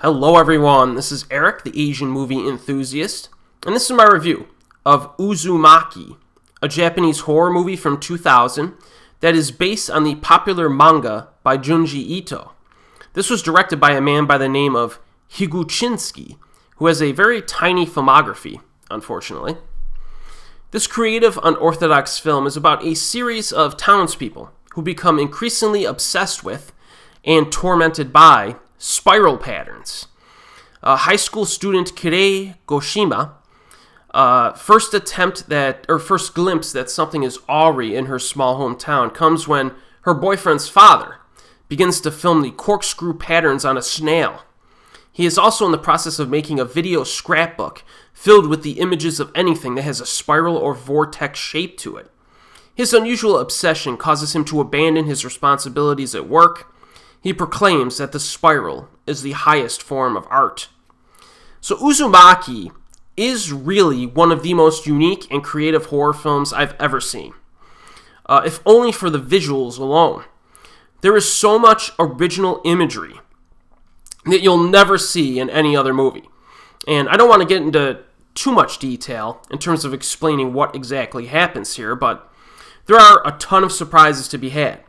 Hello everyone, this is Erik, the Asian movie enthusiast, and this is my review of Uzumaki, a Japanese horror movie from 2000 that is based on the popular manga by Junji Ito. This was directed by a man by the name of Higuchinsky, who has a very tiny filmography, unfortunately. This creative, unorthodox film is about a series of townspeople who become increasingly obsessed with and tormented by spiral patterns. High school student Kirie Goshima, first glimpse that something is awry in her small hometown comes when her boyfriend's father begins to film the corkscrew patterns on a snail. He is also in the process of making a video scrapbook filled with the images of anything that has a spiral or vortex shape to it. His unusual obsession causes him to abandon his responsibilities at work. He proclaims that the spiral is the highest form of art. So Uzumaki is really one of the most unique and creative horror films I've ever seen, if only for the visuals alone. There is so much original imagery that you'll never see in any other movie. And I don't want to get into too much detail in terms of explaining what exactly happens here, but there are a ton of surprises to be had.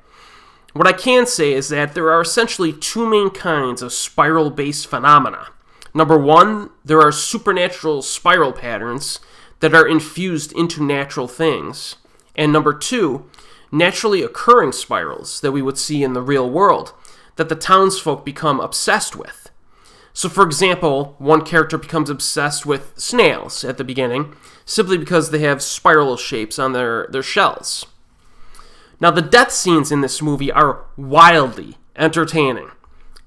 What I can say is that there are essentially two main kinds of spiral-based phenomena. Number one, there are supernatural spiral patterns that are infused into natural things. And number two, naturally occurring spirals that we would see in the real world that the townsfolk become obsessed with. So for example, one character becomes obsessed with snails at the beginning simply because they have spiral shapes on their shells. Now, the death scenes in this movie are wildly entertaining,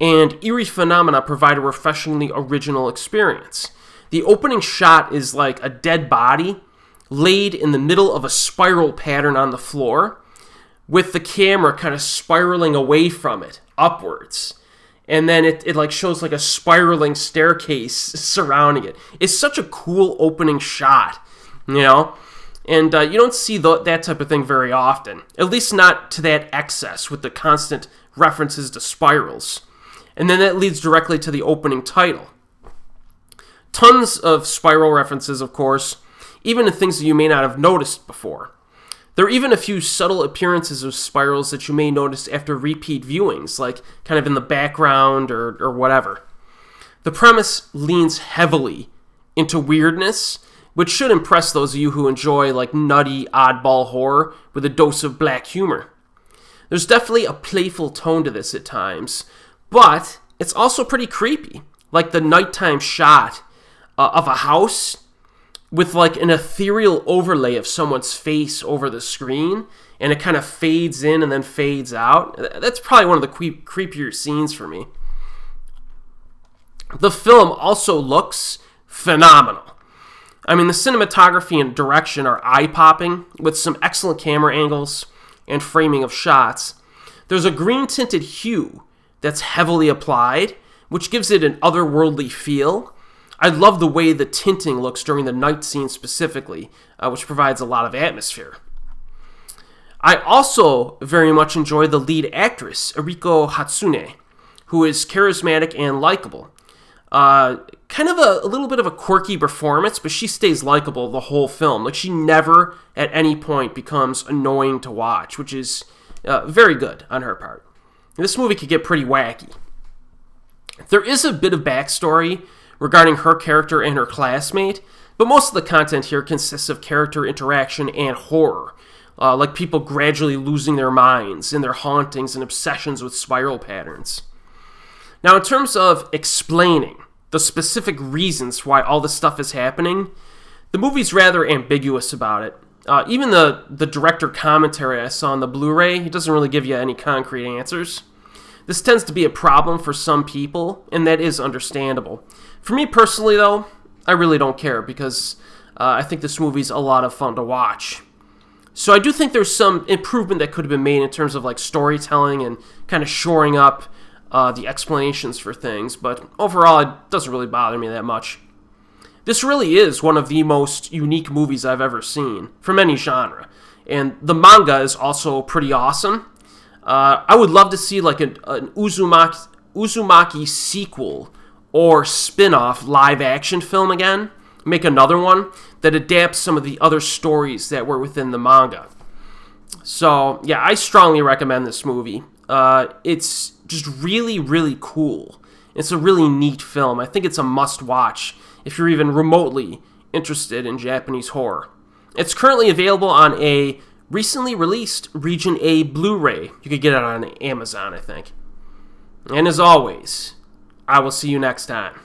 and eerie phenomena provide a refreshingly original experience. The opening shot is like a dead body laid in the middle of a spiral pattern on the floor, with the camera kind of spiraling away from it, upwards. And then it like shows like a spiraling staircase surrounding it. It's such a cool opening shot, you know? And you don't see that type of thing very often, at least not to that excess with the constant references to spirals. And then that leads directly to the opening title. Tons of spiral references, of course, even in things that you may not have noticed before. There are even a few subtle appearances of spirals that you may notice after repeat viewings, like kind of in the background or whatever. The premise leans heavily into weirdness, which should impress those of you who enjoy like nutty, oddball horror with a dose of black humor. There's definitely a playful tone to this at times, but it's also pretty creepy, like the nighttime shot of a house with like an ethereal overlay of someone's face over the screen, and it kind of fades in and then fades out. That's probably one of the creepier scenes for me. The film also looks phenomenal. I mean, the cinematography and direction are eye-popping, with some excellent camera angles and framing of shots. There's a green-tinted hue that's heavily applied, which gives it an otherworldly feel. I love the way the tinting looks during the night scene specifically, which provides a lot of atmosphere. I also very much enjoy the lead actress, Eriko Hatsune, who is charismatic and likable. Kind of a little bit of a quirky performance, but she stays likable the whole film. Like, she never at any point becomes annoying to watch, which is very good on her part. This movie could get pretty wacky. There is a bit of backstory regarding her character and her classmate, but most of the content here consists of character interaction and horror, like people gradually losing their minds in their hauntings and obsessions with spiral patterns. Now, in terms of explaining the specific reasons why all this stuff is happening, the movie's rather ambiguous about it. Even the director commentary I saw on the Blu-ray, it doesn't really give you any concrete answers. This tends to be a problem for some people, and that is understandable. For me personally, though, I really don't care, because I think this movie's a lot of fun to watch. So I do think there's some improvement that could have been made in terms of like storytelling and kind of shoring up the explanations for things, but overall it doesn't really bother me that much. This really is one of the most unique movies I've ever seen, from any genre, and the manga is also pretty awesome. I would love to see like an Uzumaki sequel or spin-off live-action film again, make another one that adapts some of the other stories that were within the manga. So, yeah, I strongly recommend this movie. It's just really, really cool. It's a really neat film. I think it's a must-watch if you're even remotely interested in Japanese horror. It's currently available on a recently released Region A Blu-ray. You could get it on Amazon, I think. And as always, I will see you next time.